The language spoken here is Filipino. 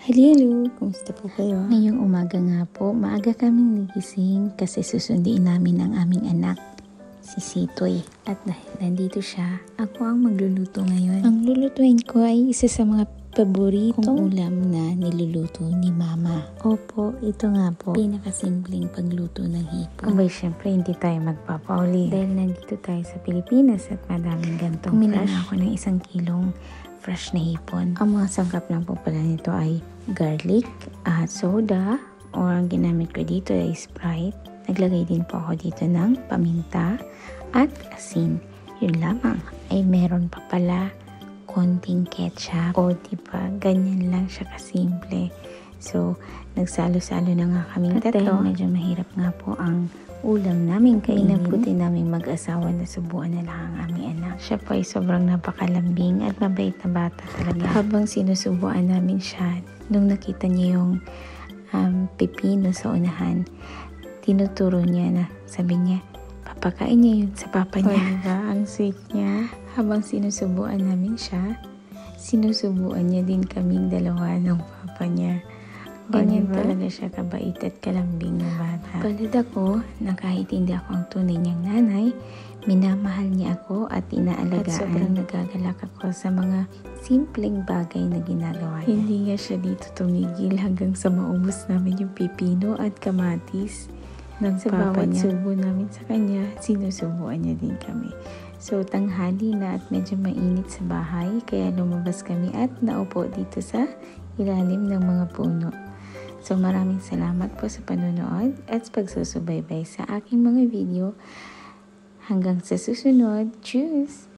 Hello, kumusta po kayo? Ngayong umaga nga po, maaga kaming nagising kasi susunduin namin ang aming anak, si Sitoy. At dahil nandito siya, ako ang magluluto ngayon. Ang lulutuin ko ay isa sa mga paboritong ulam na niluluto ni Mama. Opo, ito nga po, pinakasimpleng pagluto ng hipon. Abay, syempre hindi tayo magpapauli. Dahil nandito tayo sa Pilipinas at madaming gantong fresh. Pumila ako ng 1 kilong fresh na hipon. Ang mga sangkap lang po pala nito ay garlic at soda, o ang ginamit ko dito ay Sprite. Naglagay din po ako dito ng paminta at asin. Yun lamang. Ay meron pa pala konting ketchup. O diba, ganyan lang siya kasimple. So, nagsalo-salo na nga kaming tatlo. Medyo mahirap nga po ang ulam namin kainin. Inabuti namin mag-asawa na subuan na lang ang aming anak. Siya po ay sobrang napakalambing at mabait na bata talaga. Habang sinusubuan namin siya, nung nakita niya yung pipino sa unahan, tinuturo niya na, sabi niya, papakain niya yun sa papa niya. Diba? Ang sweet niya. Habang sinusubuan namin siya, sinusubuan niya din kaming dalawa ng papa niya. Ganyan talaga siya kabait at kalambing na bata. Palad ako na kahit hindi ako ang tunay niyang nanay, minamahal niya ako at inaalagaan. At sobrang nagagalak ako sa mga simpleng bagay na ginagawa niya. Hindi nga siya dito tumigil hanggang sa maubos namin yung pipino at kamatis ng sa papa niya. Sa bawat subo namin sa kanya, sinusubuan niya din kami. So, tanghali na at medyo mainit sa bahay, kaya lumabas kami at naupo dito sa ilalim ng mga puno. So, maraming salamat po sa panonood at pagsusubaybay sa aking mga video. Hanggang sa susunod. Cheers!